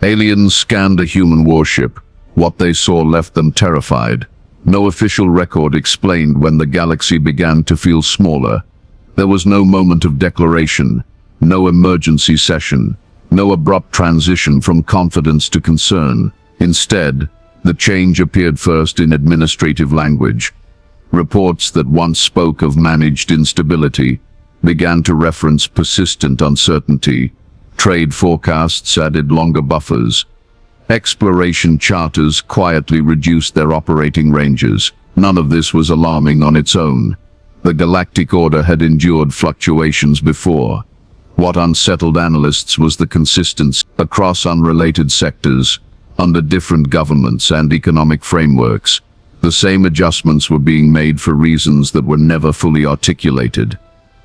Aliens scanned a human warship. What they saw left them terrified. No official record explained when the galaxy began to feel smaller. There was no moment of declaration, no emergency session, no abrupt transition from confidence to concern. Instead, the change appeared first in administrative language. Reports that once spoke of managed instability began to reference persistent uncertainty. Trade forecasts added longer buffers. Exploration charters quietly reduced their operating ranges. None of this was alarming on its own. The galactic order had endured fluctuations before. What unsettled analysts was the consistency across unrelated sectors, under different governments and economic frameworks. The same adjustments were being made for reasons that were never fully articulated.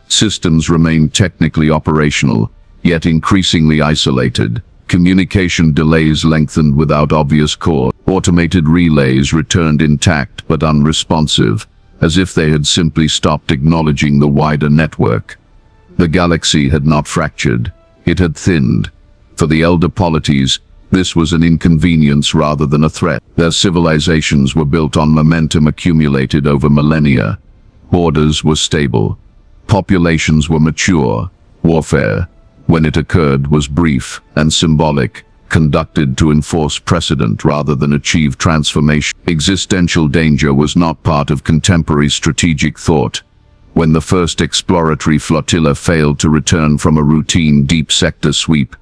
Systems remained technically operational, yet increasingly isolated. Communication delays lengthened without obvious cause. Automated relays returned intact but unresponsive, as if they had simply stopped acknowledging the wider network. The galaxy had not fractured, it had thinned. For the elder polities, this was an inconvenience rather than a threat. Their civilizations were built on momentum accumulated over millennia. Borders were stable. Populations were mature. Warfare, when it occurred, was brief and symbolic, conducted to enforce precedent rather than achieve transformation. Existential danger was not part of contemporary strategic thought. When the first exploratory flotilla failed to return from a routine deep sector sweep,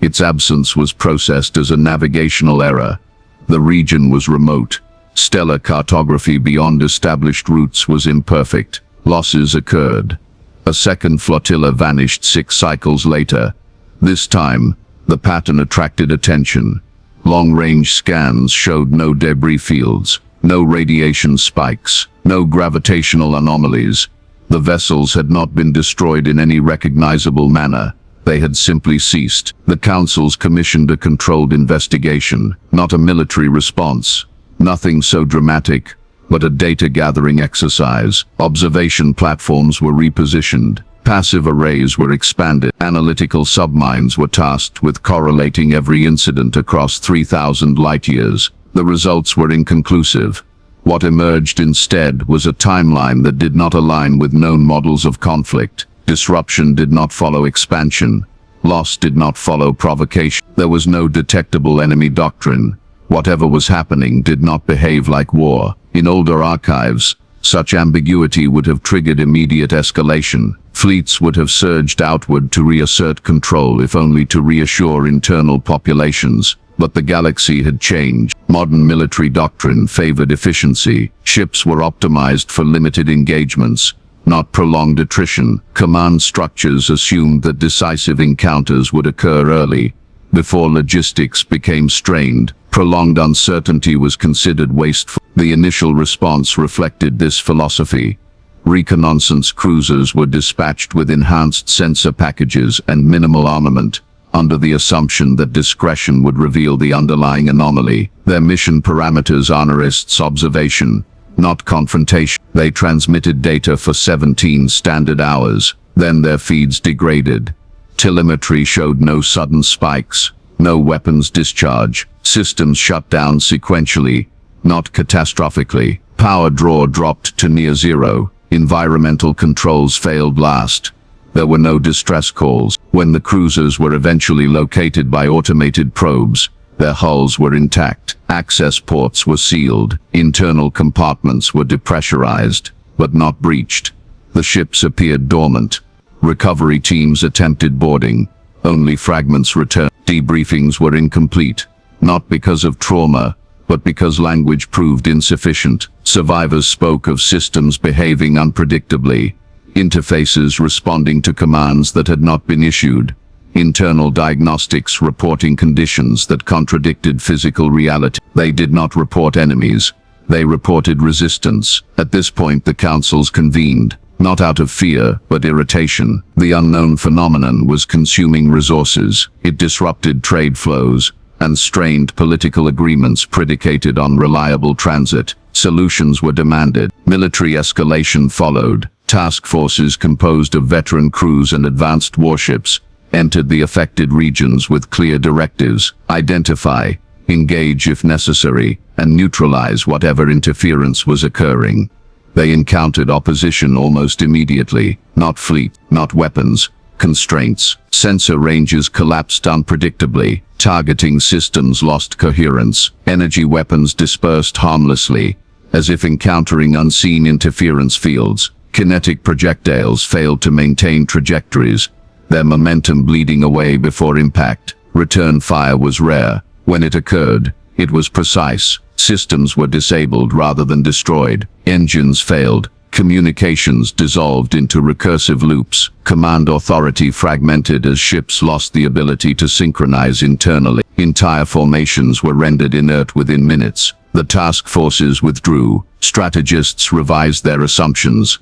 its absence was processed as a navigational error. The region was remote. Stellar cartography beyond established routes was imperfect. Losses occurred. A second flotilla vanished 6 cycles later. This time, the pattern attracted attention. Long-range scans showed no debris fields, no radiation spikes, no gravitational anomalies. The vessels had not been destroyed in any recognizable manner. They had simply ceased. The councils commissioned a controlled investigation, not a military response. Nothing so dramatic, but a data-gathering exercise. Observation platforms were repositioned. Passive arrays were expanded. Analytical subminds were tasked with correlating every incident across 3,000 light-years. The results were inconclusive. What emerged instead was a timeline that did not align with known models of conflict. Disruption did not follow expansion. Loss did not follow provocation. There was no detectable enemy doctrine. Whatever was happening did not behave like war. In older archives, such ambiguity would have triggered immediate escalation. Fleets would have surged outward to reassert control, if only to reassure internal populations. But the galaxy had changed. Modern military doctrine favored efficiency. Ships were optimized for limited engagements, not prolonged attrition. Command structures assumed that decisive encounters would occur early, before logistics became strained. Prolonged uncertainty was considered wasteful. The initial response reflected this philosophy. Reconnaissance cruisers were dispatched with enhanced sensor packages and minimal armament, under the assumption that discretion would reveal the underlying anomaly. Their mission parameters honorists observation, not confrontation. They transmitted data for 17 standard hours, then their feeds degraded. Telemetry showed no sudden spikes, no weapons discharge. Systems shut down sequentially, not catastrophically. Power draw dropped to near zero. Environmental controls failed last. There were no distress calls. When the cruisers were eventually located by automated probes, their hulls were intact. Access ports were sealed. Internal compartments were depressurized, but not breached. The ships appeared dormant. Recovery teams attempted boarding. Only fragments returned. Debriefings were incomplete, not because of trauma, but because language proved insufficient. Survivors spoke of systems behaving unpredictably, interfaces responding to commands that had not been issued, internal diagnostics reporting conditions that contradicted physical reality. They did not report enemies. They reported resistance. At this point, the councils convened, not out of fear, but irritation. The unknown phenomenon was consuming resources. It disrupted trade flows and strained political agreements predicated on reliable transit. Solutions were demanded. Military escalation followed. Task forces composed of veteran crews and advanced warships entered the affected regions with clear directives: identify, engage if necessary, and neutralize whatever interference was occurring. They encountered opposition almost immediately: not fleet, not weapons, constraints. Sensor ranges collapsed unpredictably, targeting systems lost coherence, energy weapons dispersed harmlessly, as if encountering unseen interference fields. Kinetic projectiles failed to maintain trajectories, their momentum bleeding away before impact. Return fire was rare. When it occurred, it was precise. Systems were disabled rather than destroyed. Engines failed. Communications dissolved into recursive loops. Command authority fragmented as ships lost the ability to synchronize internally. Entire formations were rendered inert within minutes. The task forces withdrew. Strategists revised their assumptions.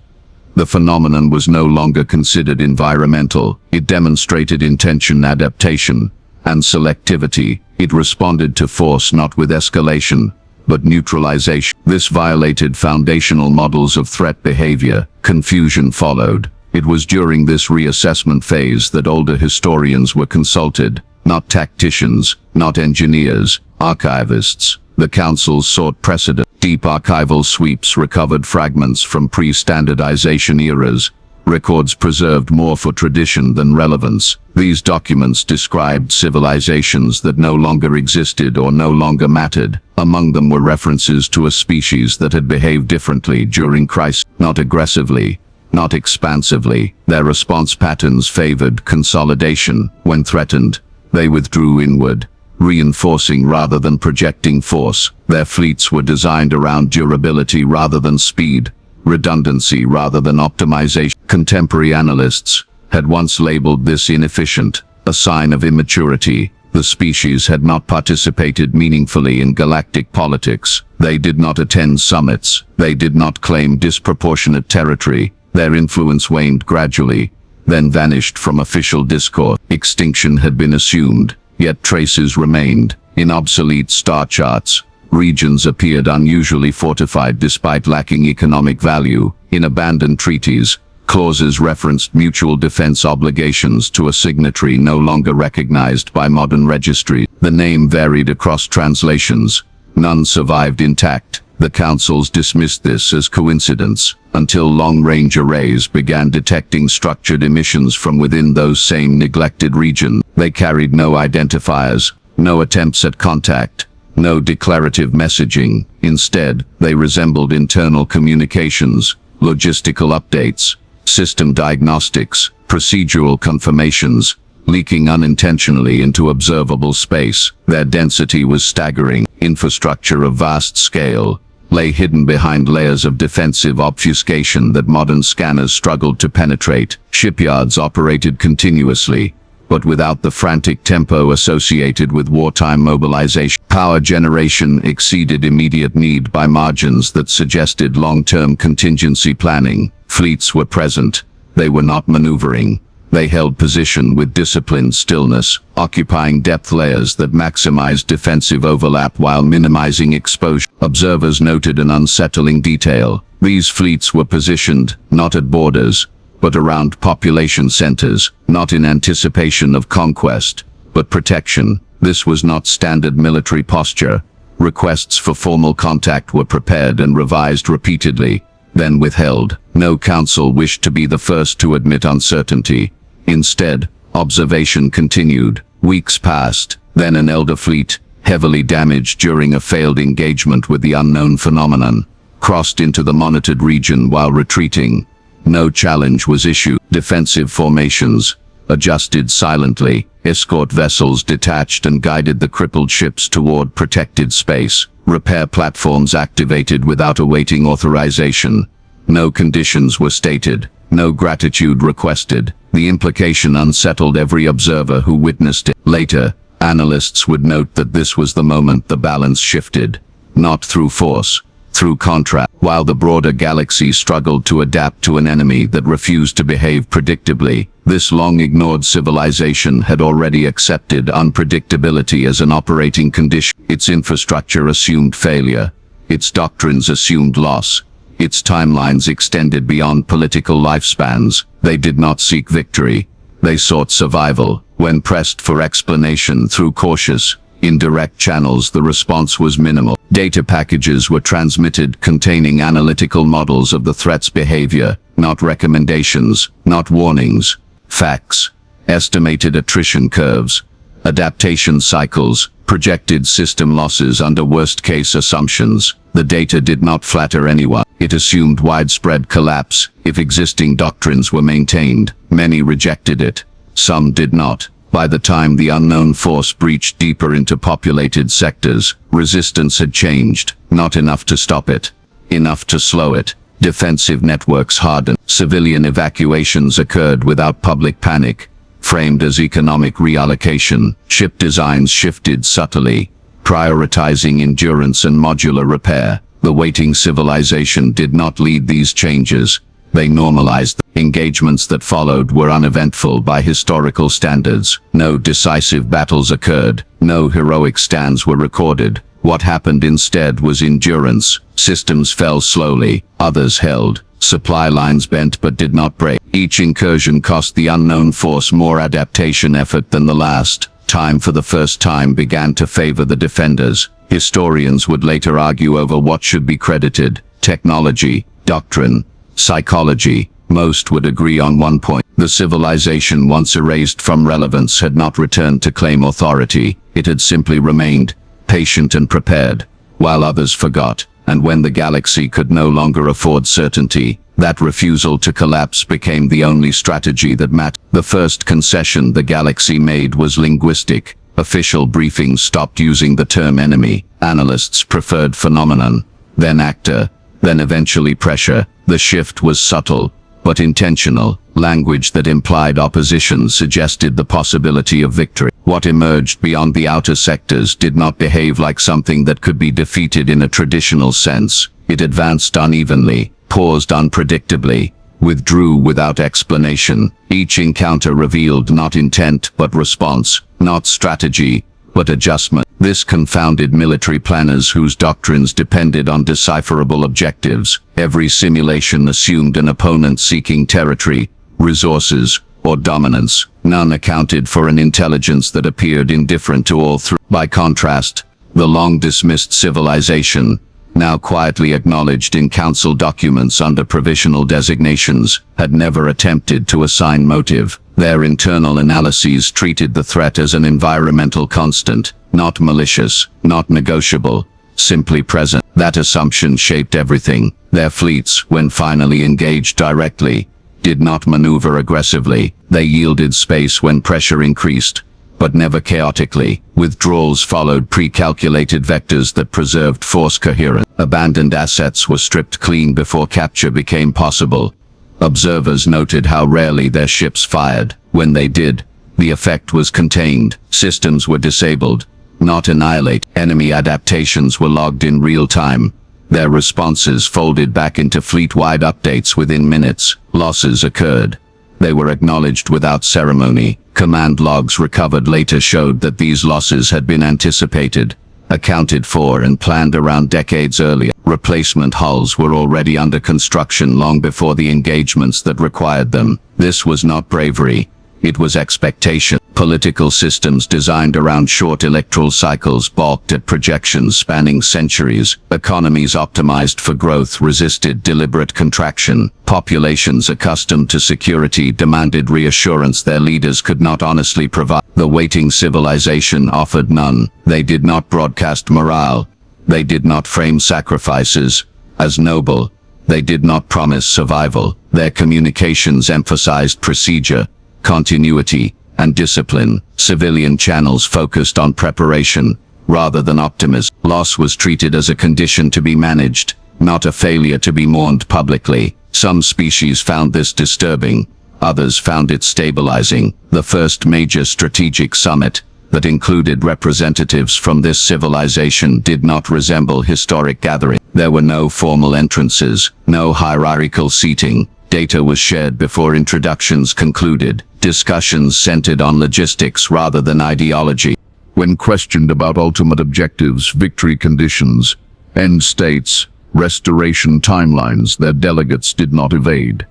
The phenomenon was no longer considered environmental. It demonstrated intention, adaptation, and selectivity. It responded to force not with escalation, but neutralization. This violated foundational models of threat behavior. Confusion followed. It was during this reassessment phase that older historians were consulted, not tacticians, not engineers, archivists. The councils sought precedent. Deep archival sweeps recovered fragments from pre-standardization eras. Records preserved more for tradition than relevance. These documents described civilizations that no longer existed or no longer mattered. Among them were references to a species that had behaved differently during crisis, not aggressively, not expansively. Their response patterns favored consolidation. When threatened, they withdrew inward, reinforcing rather than projecting force. Their fleets were designed around durability rather than speed, redundancy rather than optimization. Contemporary analysts had once labeled this inefficient, a sign of immaturity. The species had not participated meaningfully in galactic politics. They did not attend summits. They did not claim disproportionate territory. Their influence waned gradually, then vanished from official discourse. Extinction had been assumed, yet traces remained. In obsolete star charts, regions appeared unusually fortified despite lacking economic value. In abandoned treaties, clauses referenced mutual defense obligations to a signatory no longer recognized by modern registry. The name varied across translations. None survived intact. The councils dismissed this as coincidence, until long-range arrays began detecting structured emissions from within those same neglected regions. They carried no identifiers, no attempts at contact, no declarative messaging. Instead, they resembled internal communications, logistical updates, system diagnostics, procedural confirmations, leaking unintentionally into observable space. Their density was staggering. Infrastructure of vast scale lay hidden behind layers of defensive obfuscation that modern scanners struggled to penetrate. Shipyards operated continuously, but without the frantic tempo associated with wartime mobilization. Power generation exceeded immediate need by margins that suggested long-term contingency planning. Fleets were present. They were not maneuvering. They held position with disciplined stillness, occupying depth layers that maximized defensive overlap while minimizing exposure. Observers noted an unsettling detail. These fleets were positioned, not at borders, but around population centers, not in anticipation of conquest, but protection. This was not standard military posture. Requests for formal contact were prepared and revised repeatedly, then withheld. No council wished to be the first to admit uncertainty. Instead, observation continued. Weeks passed, then an elder fleet, heavily damaged during a failed engagement with the unknown phenomenon, crossed into the monitored region while retreating. No challenge was issued. Defensive formations adjusted silently. Escort vessels detached and guided the crippled ships toward protected space. Repair platforms activated without awaiting authorization. No conditions were stated. No gratitude requested. The implication unsettled every observer who witnessed it. Later, analysts would note that this was the moment the balance shifted. Not through force, through contrast. While the broader galaxy struggled to adapt to an enemy that refused to behave predictably, this long-ignored civilization had already accepted unpredictability as an operating condition. Its infrastructure assumed failure. Its doctrines assumed loss. Its timelines extended beyond political lifespans. They did not seek victory. They sought survival. When pressed for explanation through cautious, indirect channels, the response was minimal. Data packages were transmitted containing analytical models of the threat's behavior, not recommendations, not warnings. Facts. Estimated attrition curves, adaptation cycles, projected system losses under worst-case assumptions. The data did not flatter anyone. It assumed widespread collapse if existing doctrines were maintained. Many rejected it. Some did not. By the time the unknown force breached deeper into populated sectors, resistance had changed. Not enough to stop it. Enough to slow it. Defensive networks hardened. Civilian evacuations occurred without public panic. Framed as economic reallocation, ship designs shifted subtly, prioritizing endurance and modular repair. The waiting civilization did not lead these changes. They normalized them. Engagements that followed were uneventful by historical standards. No decisive battles occurred. No heroic stands were recorded. What happened instead was endurance. Systems fell slowly. Others held. Supply lines bent but did not break. Each incursion cost the unknown force more adaptation effort than the last. Time for the first time began to favor the defenders. Historians would later argue over what should be credited: technology, doctrine, psychology. Most would agree on one point. The civilization, once erased from relevance, had not returned to claim authority. It had simply remained patient and prepared, while others forgot. And when the galaxy could no longer afford certainty, that refusal to collapse became the only strategy that mattered. The first concession the galaxy made was linguistic. Official briefings stopped using the term enemy. Analysts preferred phenomenon, then actor, then eventually pressure. The shift was subtle, but intentional. Language that implied opposition suggested the possibility of victory. What emerged beyond the outer sectors did not behave like something that could be defeated in a traditional sense. It advanced unevenly, paused unpredictably, withdrew without explanation. Each encounter revealed not intent but response, not strategy but adjustment. This confounded military planners whose doctrines depended on decipherable objectives. Every simulation assumed an opponent seeking territory, resources, or dominance. None accounted for an intelligence that appeared indifferent to all three. By contrast, the long-dismissed civilization, now quietly acknowledged in council documents under provisional designations, had never attempted to assign motive. Their internal analyses treated the threat as an environmental constant, not malicious, not negotiable, simply present. That assumption shaped everything. Their fleets, when finally engaged directly, did not maneuver aggressively. They yielded space when pressure increased, but never chaotically. Withdrawals followed pre-calculated vectors that preserved force coherence. Abandoned assets were stripped clean before capture became possible. Observers noted how rarely their ships fired. When they did, the effect was contained. Systems were disabled, not annihilated. Enemy adaptations were logged in real time. Their responses folded back into fleet-wide updates within minutes. Losses occurred. They were acknowledged without ceremony. Command logs recovered later showed that these losses had been anticipated, accounted for, and planned around decades earlier. Replacement hulls were already under construction long before the engagements that required them. This was not bravery. It was expectation. Political systems designed around short electoral cycles balked at projections spanning centuries. Economies optimized for growth resisted deliberate contraction. Populations accustomed to security demanded reassurance their leaders could not honestly provide. The waiting civilization offered none. They did not broadcast morale. They did not frame sacrifices as noble. They did not promise survival. Their communications emphasized procedure, continuity, and discipline. Civilian channels focused on preparation rather than optimism. Loss was treated as a condition to be managed, not a failure to be mourned publicly. Some species found this disturbing. Others found it stabilizing. The first major strategic summit that included representatives from this civilization did not resemble historic gathering. There were no formal entrances, no hierarchical seating. Data was shared before introductions concluded. Discussions centered on logistics rather than ideology. When questioned about ultimate objectives, victory conditions, end states, restoration timelines, their delegates did not evade.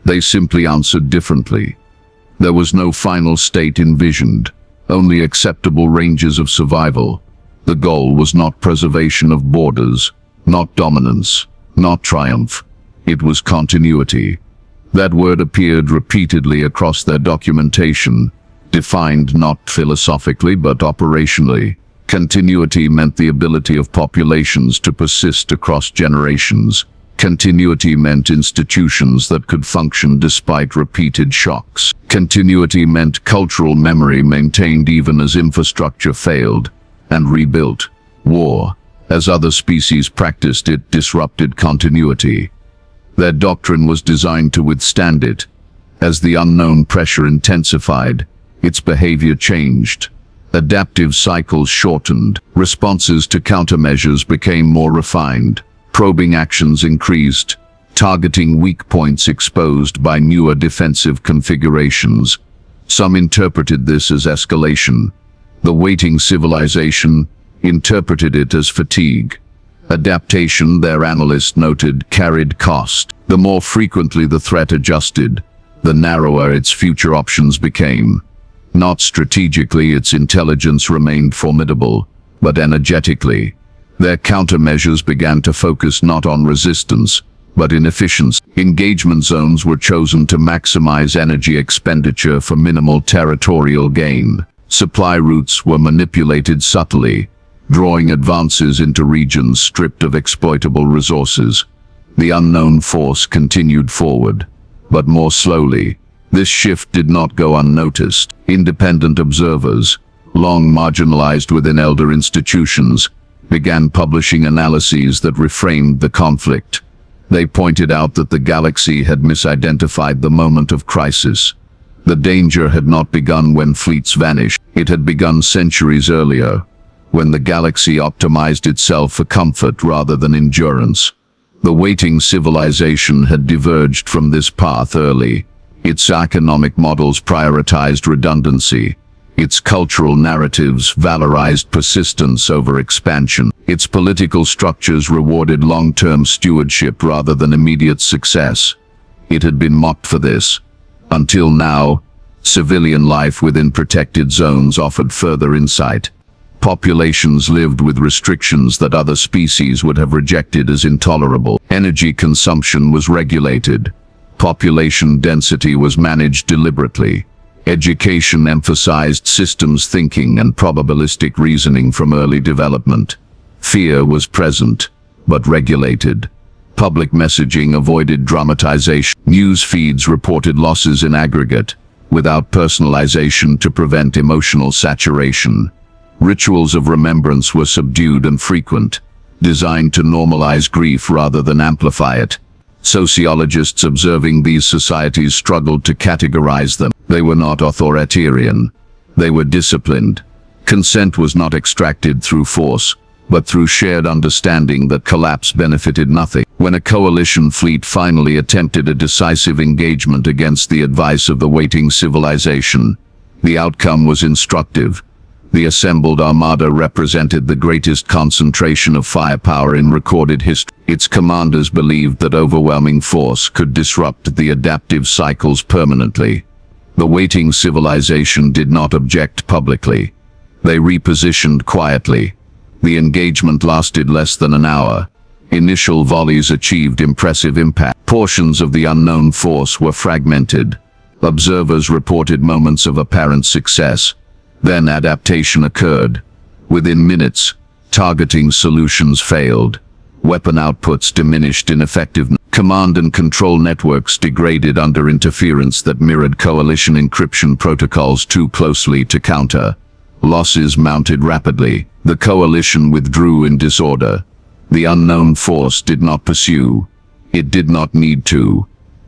They simply answered differently. There was no final state envisioned, only acceptable ranges of survival. The goal was not preservation of borders, not dominance, not triumph. It was continuity. That word appeared repeatedly across their documentation, defined not philosophically but operationally. Continuity meant the ability of populations to persist across generations. Continuity meant institutions that could function despite repeated shocks. Continuity meant cultural memory maintained even as infrastructure failed and rebuilt. War, as other species practiced it, disrupted continuity. Their doctrine was designed to withstand it. As the unknown pressure intensified, its behavior changed. Adaptive cycles shortened, responses to countermeasures became more refined, probing actions increased, targeting weak points exposed by newer defensive configurations. Some interpreted this as escalation. The waiting civilization interpreted it as fatigue. Adaptation, their analyst noted, carried cost. The more frequently the threat adjusted, the narrower its future options became. Not strategically, its intelligence remained formidable, but energetically. Their countermeasures began to focus not on resistance, but in efficiency. Engagement zones were chosen to maximize energy expenditure for minimal territorial gain. Supply routes were manipulated subtly, drawing advances into regions stripped of exploitable resources. The unknown force continued forward, but more slowly. This shift did not go unnoticed. Independent observers, long marginalized within elder institutions, began publishing analyses that reframed the conflict. They pointed out that the galaxy had misidentified the moment of crisis. The danger had not begun when fleets vanished. It had begun centuries earlier, when the galaxy optimized itself for comfort rather than endurance. The waiting civilization had diverged from this path early. Its economic models prioritized redundancy. Its cultural narratives valorized persistence over expansion. Its political structures rewarded long-term stewardship rather than immediate success. It had been mocked for this. Until now, civilian life within protected zones offered further insight. Populations lived with restrictions that other species would have rejected as intolerable. Energy consumption was regulated. Population density was managed deliberately. Education emphasized systems thinking and probabilistic reasoning from early development. Fear was present, but regulated. Public messaging avoided dramatization. News feeds reported losses in aggregate, without personalization to prevent emotional saturation. Rituals of remembrance were subdued and frequent, designed to normalize grief rather than amplify it. Sociologists observing these societies struggled to categorize them. They were not authoritarian. They were disciplined. Consent was not extracted through force, but through shared understanding that collapse benefited nothing. When a coalition fleet finally attempted a decisive engagement against the advice of the waiting civilization, the outcome was instructive. The assembled armada represented the greatest concentration of firepower in recorded history. Its commanders believed that overwhelming force could disrupt the adaptive cycles permanently. The waiting civilization did not object publicly. They repositioned quietly. The engagement lasted less than an hour. Initial volleys achieved impressive impact. Portions of the unknown force were fragmented. Observers reported moments of apparent success. Then adaptation occurred. Within minutes, targeting solutions failed. Weapon outputs diminished in effectiveness. Command and control networks degraded under interference that mirrored coalition encryption protocols too closely to counter. Losses mounted rapidly. The coalition withdrew in disorder. The unknown force did not pursue. It did not need to.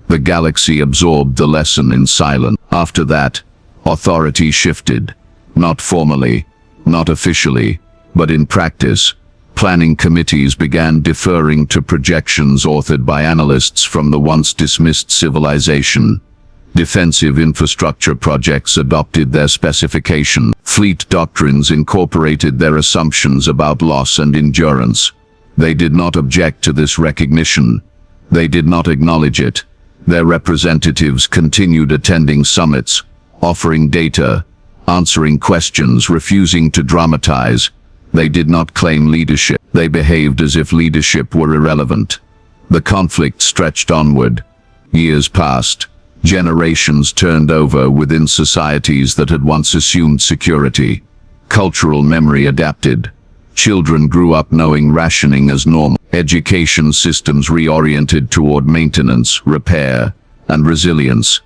The galaxy absorbed the lesson in silence. After that, authority shifted. Not formally, not officially, but in practice. Planning committees began deferring to projections authored by analysts from the once dismissed civilization. Defensive infrastructure projects adopted their specification. Fleet doctrines incorporated their assumptions about loss and endurance. They did not object to this recognition. They did not acknowledge it. Their representatives continued attending summits, offering data, answering questions, refusing to dramatize. They did not claim leadership. They behaved as if leadership were irrelevant. The conflict stretched onward. Years passed. Generations turned over within societies that had once assumed security. Cultural memory adapted. Children grew up knowing rationing as normal. Education systems reoriented toward maintenance, repair, and resilience.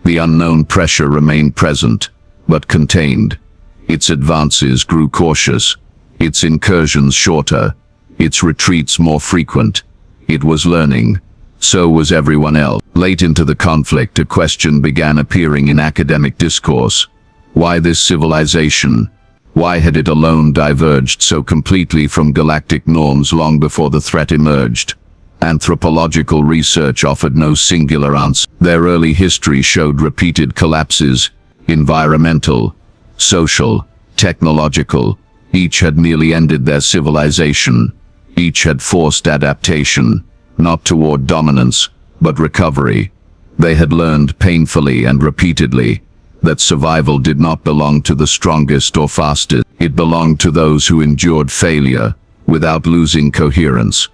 The unknown pressure remained present, but contained. Its advances grew cautious, its incursions shorter, its retreats more frequent. It was learning. So was everyone else. Late into the conflict, a question began appearing in academic discourse. Why this civilization? Why had it alone diverged so completely from galactic norms long before the threat emerged? Anthropological research offered no singular answer. Their early history showed repeated collapses, environmental, social, technological. Each had nearly ended their civilization. Each had forced adaptation, not toward dominance, but recovery. They had learned painfully and repeatedly that survival did not belong to the strongest or fastest. It belonged to those who endured failure without losing coherence.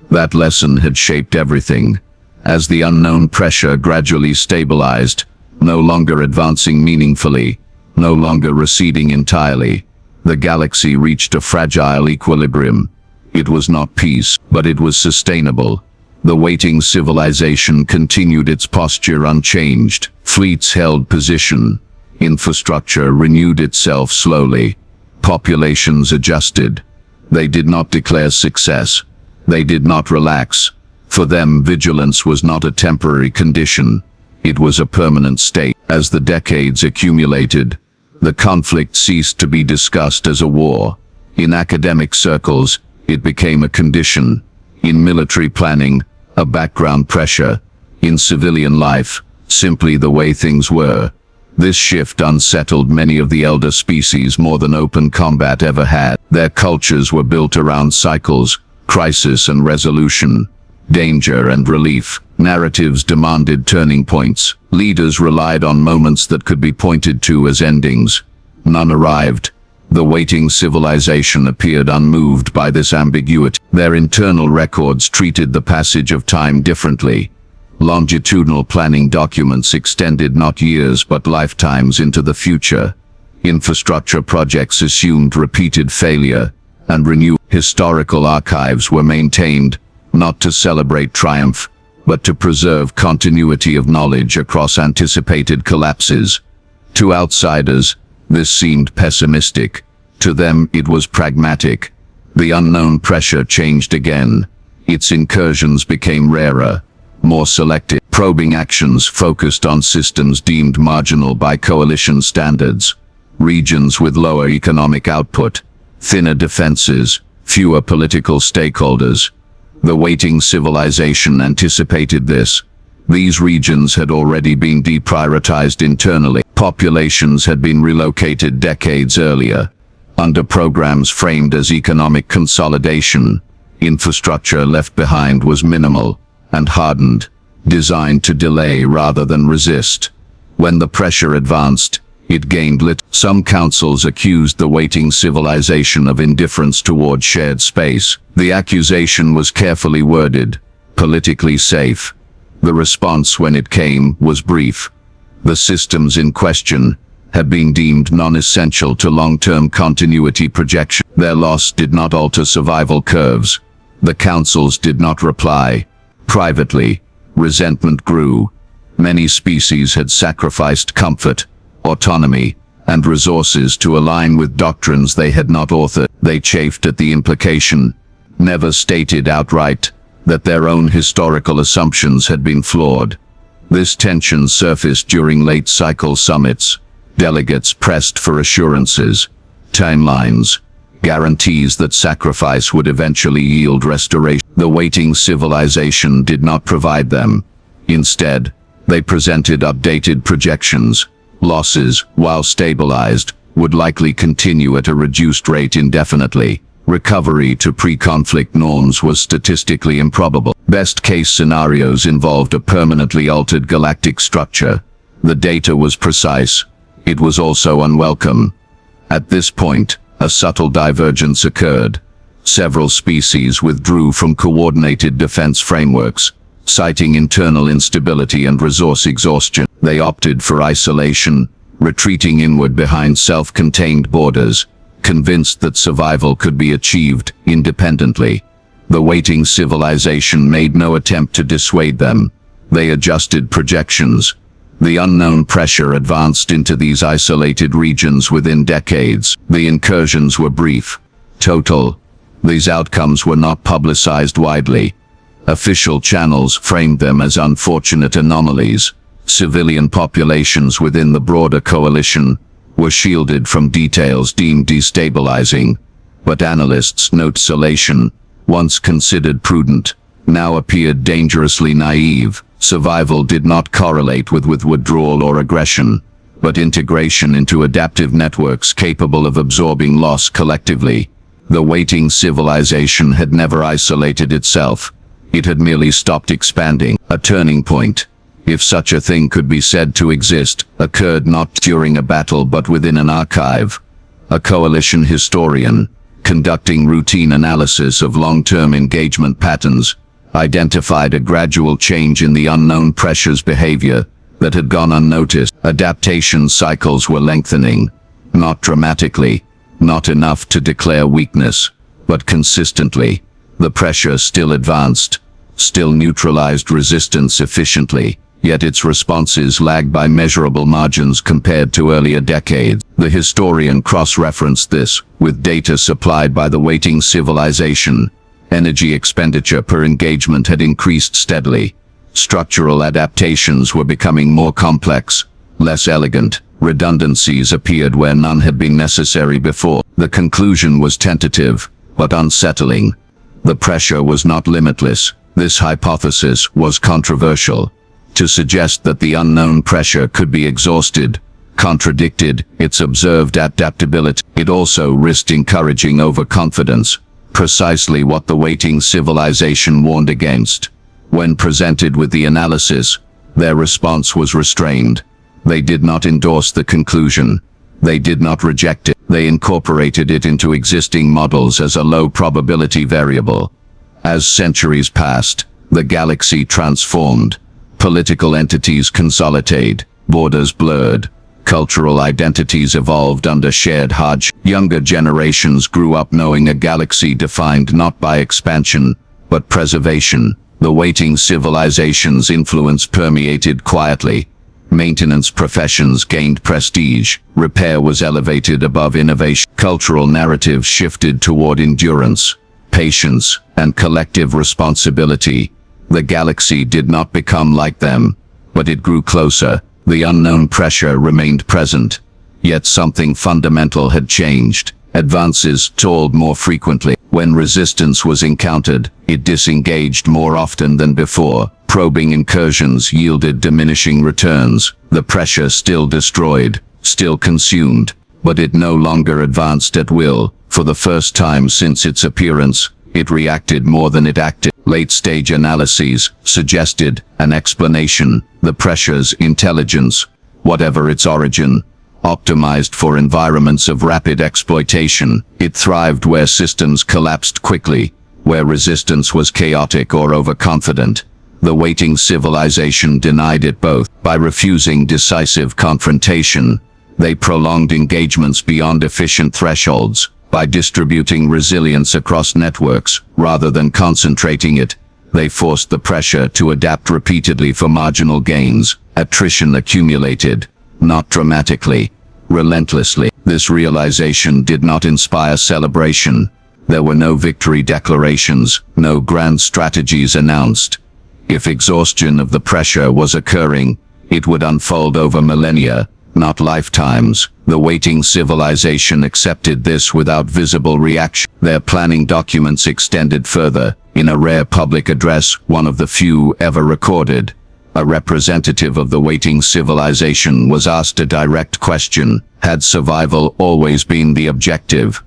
That lesson had shaped everything. As the unknown pressure gradually stabilized, no longer advancing meaningfully, no longer receding entirely, the galaxy reached a fragile equilibrium. It was not peace, but it was sustainable. The waiting civilization continued its posture unchanged. Fleets held position. Infrastructure renewed itself slowly. Populations adjusted. They did not declare success. They did not relax. For them, vigilance was not a temporary condition. It was a permanent state. As the decades accumulated, the conflict ceased to be discussed as a war. In academic circles, it became a condition. In military planning, a background pressure. In civilian life, simply the way things were. This shift unsettled many of the elder species more than open combat ever had. Their cultures were built around cycles, crisis and resolution, danger and relief. Narratives demanded turning points. Leaders relied on moments that could be pointed to as endings. None arrived. The waiting civilization appeared unmoved by this ambiguity. Their internal records treated the passage of time differently. Longitudinal planning documents extended not years but lifetimes into the future. Infrastructure projects assumed repeated failure and renewed. Historical archives were maintained, not to celebrate triumph, but to preserve continuity of knowledge across anticipated collapses. To outsiders, this seemed pessimistic. To them, it was pragmatic. The unknown pressure changed again. Its incursions became rarer, more selective. Probing actions focused on systems deemed marginal by coalition standards. Regions with lower economic output, thinner defenses, fewer political stakeholders. The waiting civilization anticipated this. These regions had already been deprioritized internally. Populations had been relocated decades earlier, under programs framed as economic consolidation. Infrastructure left behind was minimal and hardened, designed to delay rather than resist. When the pressure advanced, it gained little. Some councils accused the waiting civilization of indifference toward shared space. The accusation was carefully worded, politically safe. The response, when it came, was brief. The systems in question had been deemed non-essential to long-term continuity projection. Their loss did not alter survival curves. The councils did not reply. Privately, resentment grew. Many species had sacrificed comfort, autonomy, and resources to align with doctrines they had not authored. They chafed at the implication, never stated outright, that their own historical assumptions had been flawed. This tension surfaced during late cycle summits. Delegates pressed for assurances, timelines, guarantees that sacrifice would eventually yield restoration. The waiting civilization did not provide them. Instead, they presented updated projections. Losses, while stabilized, would likely continue at a reduced rate indefinitely. Recovery to pre-conflict norms was statistically improbable. Best-case scenarios involved a permanently altered galactic structure. The data was precise, it was also unwelcome. At this point, a subtle divergence occurred. Several species withdrew from coordinated defense frameworks, citing internal instability and resource exhaustion. They opted for isolation, retreating inward behind self-contained borders, convinced that survival could be achieved independently. The waiting civilization made no attempt to dissuade them. They adjusted projections. The unknown pressure advanced into these isolated regions within decades. The incursions were brief, total. These outcomes were not publicized widely. Official channels framed them as unfortunate anomalies. Civilian populations within the broader coalition were shielded from details deemed destabilizing. But analysts note isolation, once considered prudent, now appeared dangerously naive. Survival did not correlate with withdrawal or aggression, but integration into adaptive networks capable of absorbing loss collectively. The waiting civilization had never isolated itself. It had merely stopped expanding. A turning point, if such a thing could be said to exist, occurred not during a battle but within an archive. A coalition historian, conducting routine analysis of long-term engagement patterns, identified a gradual change in the unknown pressure's behavior that had gone unnoticed. Adaptation cycles were lengthening, not dramatically, not enough to declare weakness, but consistently. The pressure still advanced, still neutralized resistance efficiently, yet its responses lagged by measurable margins compared to earlier decades. The historian cross-referenced this with data supplied by the waiting civilization. Energy expenditure per engagement had increased steadily. Structural adaptations were becoming more complex, less elegant. Redundancies appeared where none had been necessary before. The conclusion was tentative, but unsettling. The pressure was not limitless. This hypothesis was controversial. To suggest that the unknown pressure could be exhausted contradicted its observed adaptability. It also risked encouraging overconfidence, precisely what the waiting civilization warned against. When presented with the analysis, their response was restrained. They did not endorse the conclusion. They did not reject it. They incorporated it into existing models as a low-probability variable. As centuries passed, the galaxy transformed. Political entities consolidated, borders blurred, cultural identities evolved under shared hardship. Younger generations grew up knowing a galaxy defined not by expansion, but preservation. The waiting civilization's influence permeated quietly. Maintenance professions gained prestige, repair was elevated above innovation, cultural narratives shifted toward endurance, patience, and collective responsibility. The galaxy did not become like them, but it grew closer. The unknown pressure remained present, yet something fundamental had changed. Advances stalled more frequently. When resistance was encountered, it disengaged more often than before. Probing incursions yielded diminishing returns. The pressure still destroyed, still consumed, but it no longer advanced at will. For the first time since its appearance, it reacted more than it acted. Late-stage analyses suggested an explanation: the pressure's intelligence, whatever its origin, optimized for environments of rapid exploitation. It thrived where systems collapsed quickly, where resistance was chaotic or overconfident. The waiting civilization denied it both. By refusing decisive confrontation, they prolonged engagements beyond efficient thresholds. By distributing resilience across networks, rather than concentrating it, they forced the pressure to adapt repeatedly for marginal gains. Attrition accumulated, not dramatically, relentlessly. This realization did not inspire celebration. There were no victory declarations, no grand strategies announced. If exhaustion of the pressure was occurring, it would unfold over millennia, not lifetimes. The waiting civilization accepted this without visible reaction. Their planning documents extended further. In a rare public address, one of the few ever recorded, a representative of the waiting civilization was asked a direct question: had survival always been the objective?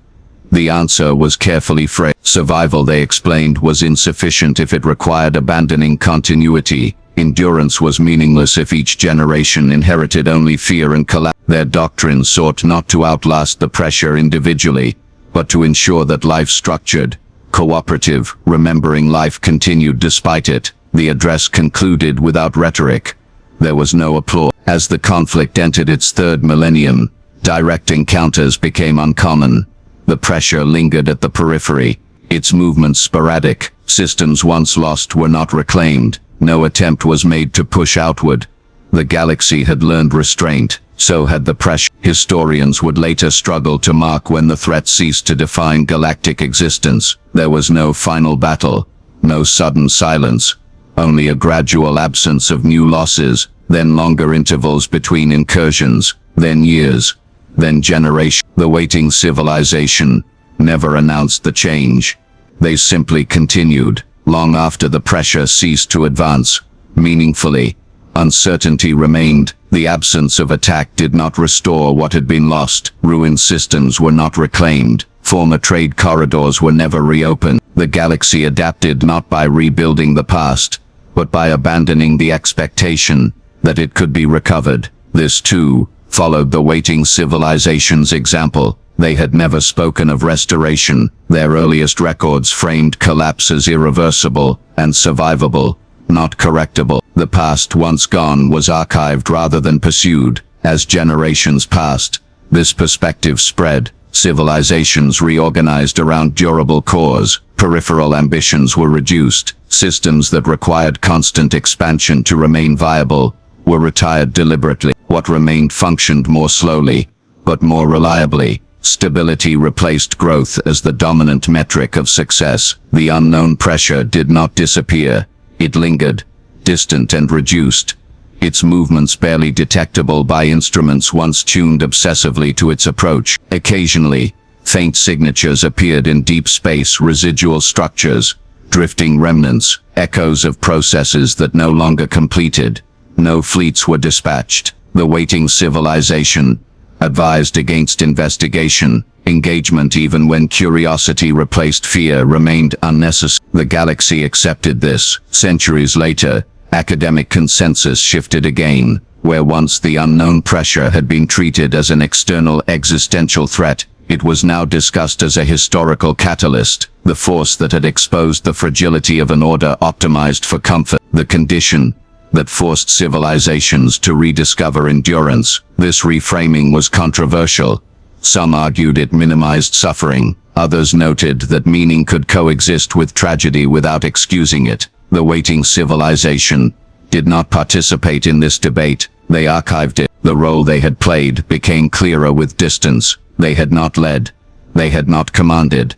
The answer was carefully phrased. Survival, they explained, was insufficient if it required abandoning continuity. Endurance was meaningless if each generation inherited only fear and collapse. Their doctrine sought not to outlast the pressure individually, but to ensure that life structured, cooperative, remembering life continued despite it. The address concluded without rhetoric. There was no applause. As the conflict entered its third millennium, direct encounters became uncommon. The pressure lingered at the periphery, its movements sporadic. Systems once lost were not reclaimed. No attempt was made to push outward. The galaxy had learned restraint, so had the pressure. Historians would later struggle to mark when the threat ceased to define galactic existence. There was no final battle, no sudden silence, only a gradual absence of new losses, then longer intervals between incursions, then years, then generations. The waiting civilization never announced the change. They simply continued, long after the pressure ceased to advance. Meaningfully, uncertainty remained. The absence of attack did not restore what had been lost. Ruined systems were not reclaimed. Former trade corridors were never reopened. The galaxy adapted not by rebuilding the past, but by abandoning the expectation that it could be recovered. This, too, followed the waiting civilization's example. They had never spoken of restoration. Their earliest records framed collapse as irreversible and survivable, not correctable. The past once gone was archived rather than pursued. As generations passed, this perspective spread. Civilizations reorganized around durable cores. Peripheral ambitions were reduced. Systems that required constant expansion to remain viable were retired deliberately. What remained functioned more slowly, but more reliably. Stability replaced growth as the dominant metric of success. The unknown pressure did not disappear. It lingered, distant and reduced, its movements barely detectable by instruments once tuned obsessively to its approach. Occasionally, faint signatures appeared in deep space, residual structures, drifting remnants, echoes of processes that no longer completed. No fleets were dispatched. The waiting civilization advised against investigation. Engagement, even when curiosity replaced fear, remained unnecessary. The galaxy accepted this. Centuries later, academic consensus shifted again. Where once the unknown pressure had been treated as an external existential threat, it was now discussed as a historical catalyst, the force that had exposed the fragility of an order optimized for comfort, the condition that forced civilizations to rediscover endurance. This reframing was controversial. Some argued it minimized suffering. Others noted that meaning could coexist with tragedy without excusing it. The waiting civilization did not participate in this debate. They archived it. The role they had played became clearer with distance. They had not led. They had not commanded.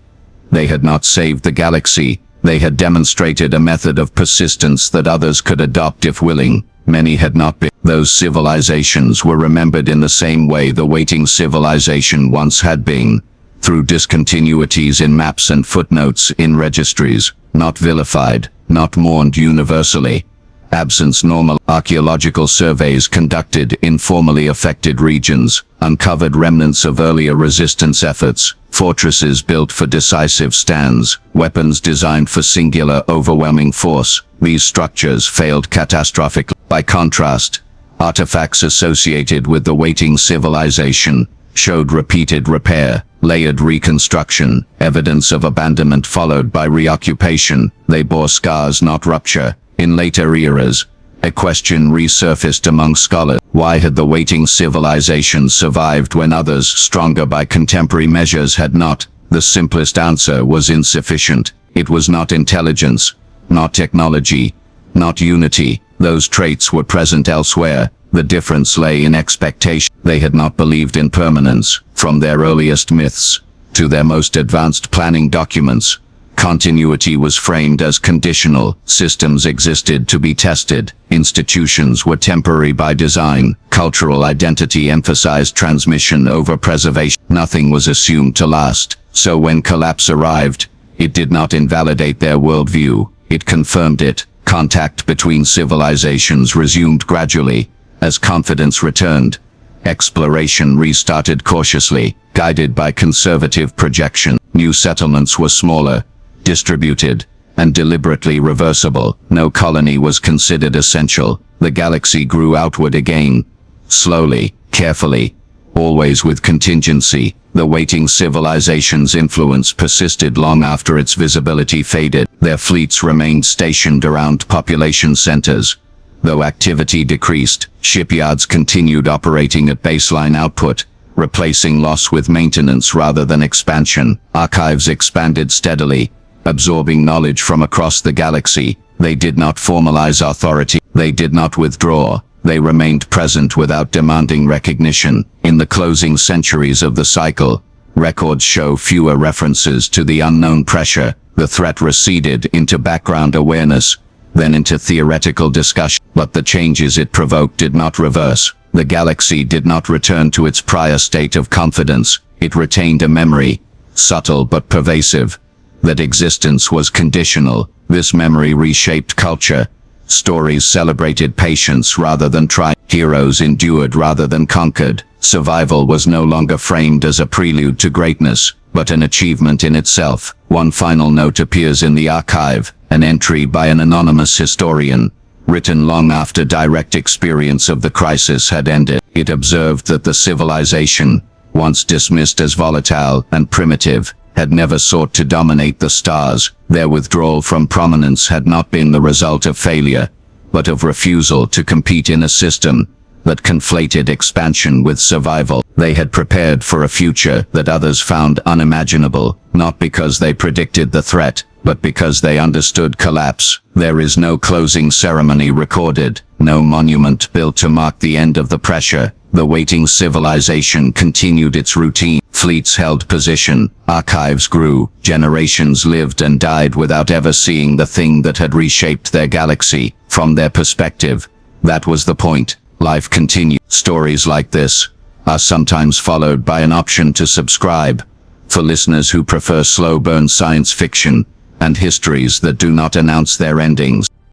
They had not saved the galaxy. They had demonstrated a method of persistence that others could adopt if willing. Many had not been. Those civilizations were remembered in the same way the waiting civilization once had been, through discontinuities in maps and footnotes in registries, not vilified, not mourned universally. Absence normal. Archaeological surveys conducted in formerly affected regions uncovered remnants of earlier resistance efforts, fortresses built for decisive stands, weapons designed for singular overwhelming force. These structures failed catastrophically. By contrast, artifacts associated with the waiting civilization showed repeated repair, layered reconstruction, evidence of abandonment followed by reoccupation. They bore scars, not rupture. In later eras, a question resurfaced among scholars. Why had the waiting civilization survived when others, stronger by contemporary measures, had not? The simplest answer was insufficient. It was not intelligence, not technology, not unity. Those traits were present elsewhere. The difference lay in expectation. They had not believed in permanence. From their earliest myths to their most advanced planning documents, continuity was framed as conditional. Systems existed to be tested. Institutions were temporary by design. Cultural identity emphasized transmission over preservation. Nothing was assumed to last. So when collapse arrived, it did not invalidate their worldview. It confirmed it. Contact between civilizations resumed gradually. As confidence returned, exploration restarted cautiously, guided by conservative projection. New settlements were smaller, distributed, and deliberately reversible. No colony was considered essential. The galaxy grew outward again, slowly, carefully, always with contingency. The waiting civilization's influence persisted long after its visibility faded. Their fleets remained stationed around population centers. Though activity decreased, shipyards continued operating at baseline output, replacing loss with maintenance rather than expansion. Archives expanded steadily, absorbing knowledge from across the galaxy. They did not formalize authority. They did not withdraw. They remained present without demanding recognition. In the closing centuries of the cycle, records show fewer references to the unknown pressure. The threat receded into background awareness, then into theoretical discussion. But the changes it provoked did not reverse. The galaxy did not return to its prior state of confidence. It retained a memory, subtle but pervasive, that existence was conditional. This memory reshaped culture. Stories celebrated patience rather than triumph. Heroes endured rather than conquered. Survival was no longer framed as a prelude to greatness, but an achievement in itself. One final note appears in the archive, an entry by an anonymous historian, written long after direct experience of the crisis had ended. It observed that the civilization, once dismissed as volatile and primitive, had never sought to dominate the stars. Their withdrawal from prominence had not been the result of failure, but of refusal to compete in a system that conflated expansion with survival. They had prepared for a future that others found unimaginable, not because they predicted the threat, but because they understood collapse. There is no closing ceremony recorded, no monument built to mark the end of the pressure. The waiting civilization continued its routine. Fleets held position, archives grew, generations lived and died without ever seeing the thing that had reshaped their galaxy. From their perspective, that was the point. Life continued. Stories like this are sometimes followed by an option to subscribe, for listeners who prefer slow-burn science fiction and histories that do not announce their endings.